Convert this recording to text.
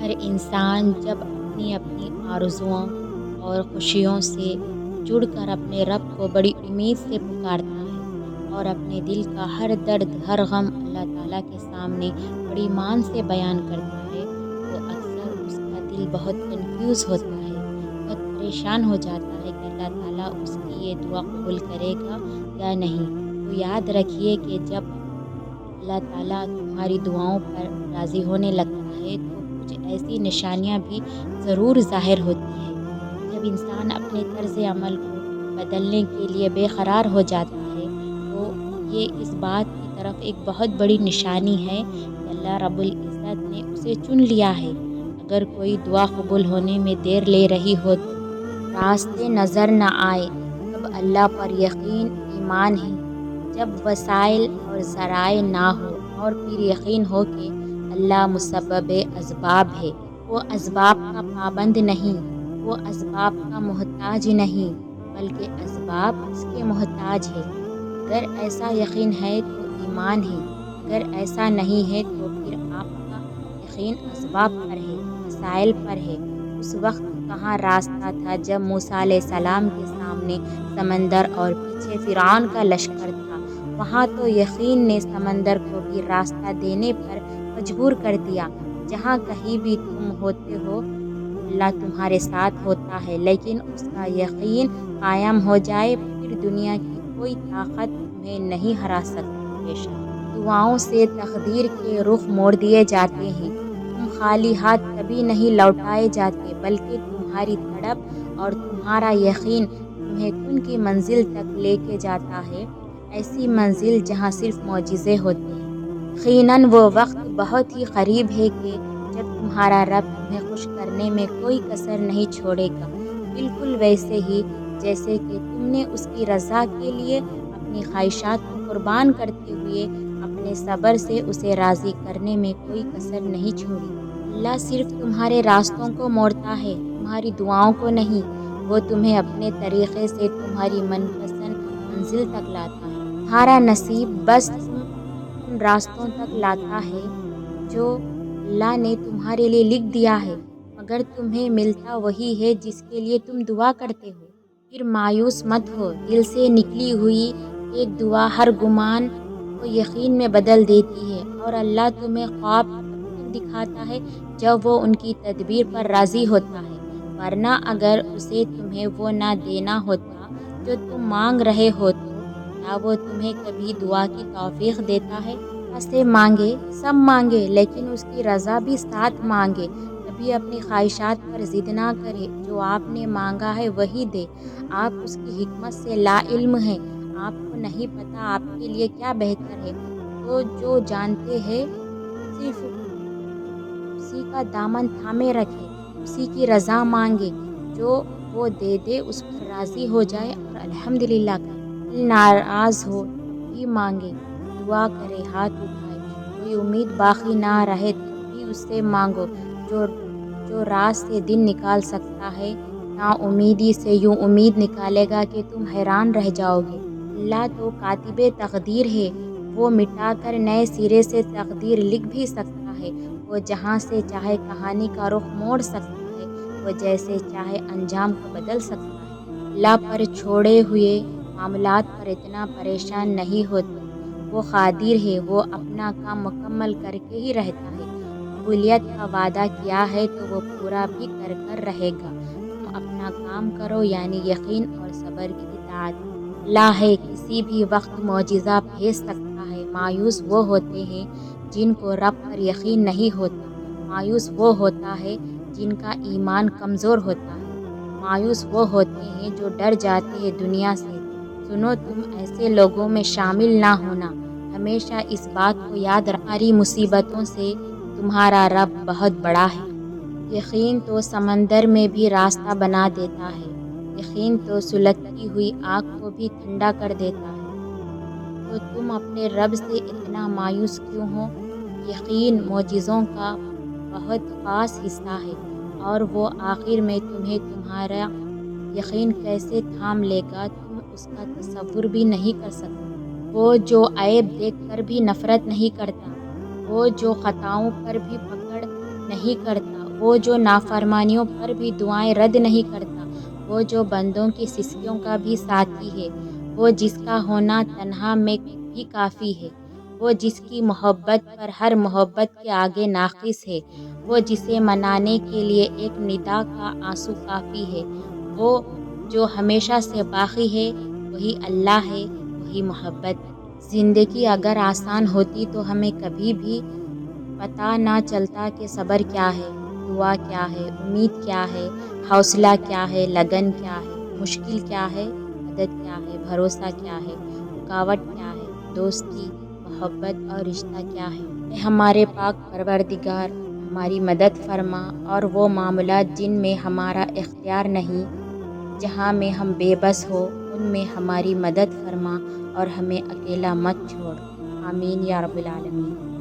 ہر انسان جب اپنی اپنی آرزوؤں اور خوشیوں سے جڑ کر اپنے رب کو بڑی امید سے پکارتا ہے اور اپنے دل کا ہر درد ہر غم اللہ تعالیٰ کے سامنے بڑی ایمان سے بیان کرتا ہے تو اکثر اس کا دل بہت کنفیوز ہوتا ہے، بہت پریشان ہو جاتا ہے کہ اللہ تعالیٰ اس کی یہ دعا قبول کرے گا یا نہیں۔ تو یاد رکھیے کہ جب اللہ تعالیٰ تمہاری دعاؤں پر راضی ہونے لگتا ہے تو کچھ ایسی نشانیاں بھی ضرور ظاہر ہوتی ہے۔ جب انسان اپنے طرز عمل کو بدلنے کے لیے بے قرار ہو جاتا ہے تو یہ اس بات کی طرف ایک بہت بڑی نشانی ہے کہ اللہ رب العزت نے اسے چن لیا ہے۔ اگر کوئی دعا قبول ہونے میں دیر لے رہی ہو تو راستے نظر نہ آئے تب اللہ پر یقین ایمان ہے، جب وسائل اور ذرائع نہ ہو اور پھر یقین ہو کہ اللہ مسبب اسباب ہے، وہ اسباب کا پابند نہیں، وہ اسباب کا محتاج نہیں بلکہ اسباب اس کے محتاج ہے۔ اگر ایسا یقین ہے تو ایمان ہے، اگر ایسا نہیں ہے تو پھر آپ کا یقین اسباب پر ہے، وسائل پر ہے۔ اس وقت کہاں راستہ تھا جب موسیٰ علیہ السلام کے سامنے سمندر اور پیچھے فرعون کا لشکر تھا، وہاں تو یقین نے سمندر کو بھی راستہ دینے پر مجبور کر دیا۔ جہاں کہیں بھی تم ہوتے ہو اللہ تمہارے ساتھ ہوتا ہے، لیکن اس کا یقین قائم ہو جائے پھر دنیا کی کوئی طاقت تمہیں نہیں ہرا سکتی۔ بے شک دعاؤں سے تقدیر کے رخ موڑ دیے جاتے ہیں، تم خالی ہاتھ کبھی نہیں لوٹائے جاتے بلکہ تمہاری تڑپ اور تمہارا یقین تمہیں ان کی منزل تک لے کے جاتا ہے، ایسی منزل جہاں صرف معجزے ہوتے ہیں۔ یقیناً وہ وقت بہت ہی قریب ہے کہ جب تمہارا رب تمہیں خوش کرنے میں کوئی کسر نہیں چھوڑے گا، بالکل ویسے ہی جیسے کہ تم نے اس کی رضا کے لیے اپنی خواہشات کو قربان کرتے ہوئے اپنے صبر سے اسے راضی کرنے میں کوئی کسر نہیں چھوڑی۔ اللہ صرف تمہارے راستوں کو موڑتا ہے، تمہاری دعاؤں کو نہیں۔ وہ تمہیں اپنے طریقے سے تمہاری من پسند منزل تک لاتا ہے۔ تمہارا نصیب بس تم ان راستوں تک لاتا ہے جو اللہ نے تمہارے لیے لکھ دیا ہے، مگر تمہیں ملتا وہی ہے جس کے لیے تم دعا کرتے ہو۔ پھر مایوس مت ہو، دل سے نکلی ہوئی ایک دعا ہر گمان کو یقین میں بدل دیتی ہے، اور اللہ تمہیں خواب تب تک دکھاتا ہے جب وہ ان کی تدبیر پر راضی ہوتا ہے، ورنہ اگر اسے تمہیں وہ نہ دینا ہوتا جو تم مانگ رہے ہو تو کیا وہ تمہیں کبھی دعا کی توفیق دیتا ہے؟ اللہ سے مانگے، سب مانگے، لیکن اس کی رضا بھی ساتھ مانگے۔ کبھی اپنی خواہشات پر ضد نہ کرے، جو آپ نے مانگا ہے وہی دے۔ آپ اس کی حکمت سے لا علم ہیں، آپ کو نہیں پتا آپ کے لیے کیا بہتر ہے، تو جو جانتے ہیں صرف اسی کا دامن تھامے رکھے، اسی کی رضا مانگے، جو وہ دے دے اس پر راضی ہو جائے اور الحمدللہ کہے۔ دل ناراض ہو تب بھی مانگے، دعا کرے ہاتھ اٹھائے، کوئی امید باقی نہ رہے تب بھی اس سے مانگو، جو راز سے دن نکال سکتا ہے، نا امیدی سے یوں امید نکالے گا کہ تم حیران رہ جاؤ گے۔ اللہ تو کاتب تقدیر ہے، وہ مٹا کر نئے سرے سے تقدیر لکھ بھی سکتا ہے، وہ جہاں سے چاہے کہانی کا رخ موڑ سکتا ہے، وہ جیسے چاہے انجام کو بدل سکتا ہے۔ اللہ پر چھوڑے ہوئے معاملات پر اتنا پریشان نہیں ہوتے، وہ قادر ہے، وہ اپنا کام مکمل کر کے ہی رہتا ہے۔ قبولیت کا وعدہ کیا ہے تو وہ پورا بھی کر کر رہے گا۔ تم اپنا کام کرو، یعنی یقین اور صبر کی اطاعت۔ اللہ ہے، کسی بھی وقت معجزہ بھیج سکتا ہے۔ مایوس وہ ہوتے ہیں جن کو رب پر یقین نہیں ہوتا، مایوس وہ ہوتا ہے جن کا ایمان کمزور ہوتا ہے، مایوس وہ ہوتے ہیں جو ڈر جاتے ہیں دنیا سے۔ سنو، تم ایسے لوگوں میں شامل نہ ہونا، ہمیشہ اس بات کو یاد رکھنا، تمہاری مصیبتوں سے تمہارا رب بہت بڑا ہے۔ یقین تو سمندر میں بھی راستہ بنا دیتا ہے، یقین تو سلگتی ہوئی آگ کو بھی ٹھنڈا کر دیتا ہے۔ تو تم اپنے رب سے اتنا مایوس کیوں ہو؟ یقین معجزوں کا بہت خاص حصہ ہے، اور وہ آخر میں تمہیں تمہارا یقین کیسے تھام لے گا تم اس کا تصور بھی نہیں کر سکتے۔ وہ جو عیب دیکھ کر بھی نفرت نہیں کرتا، وہ جو خطاؤں پر بھی پکڑ نہیں کرتا، وہ جو نافرمانیوں پر بھی دعائیں رد نہیں کرتا، وہ جو بندوں کی سستیوں کا بھی ساتھی ہے، وہ جس کا ہونا تنہا میں بھی کافی ہے، وہ جس کی محبت پر ہر محبت کے آگے ناقص ہے، وہ جسے منانے کے لیے ایک ندا کا آنسو کافی ہے، وہ جو ہمیشہ سے باقی ہے، وہی اللہ ہے، وہی محبت ہے۔ زندگی اگر آسان ہوتی تو ہمیں کبھی بھی پتہ نہ چلتا کہ صبر کیا ہے، دعا کیا ہے، امید کیا ہے، حوصلہ کیا ہے، لگن کیا ہے، مشکل کیا ہے، مدد کیا ہے، بھروسہ کیا ہے، رکاوٹ کیا ہے، دوستی، محبت اور رشتہ کیا ہے۔ اے ہمارے پاک پروردگار، ہماری مدد فرما، اور وہ معاملات جن میں ہمارا اختیار نہیں، جہاں میں ہم بے بس ہو، ان میں ہماری مدد فرما اور ہمیں اکیلا مت چھوڑ۔ آمین یا رب العالمین۔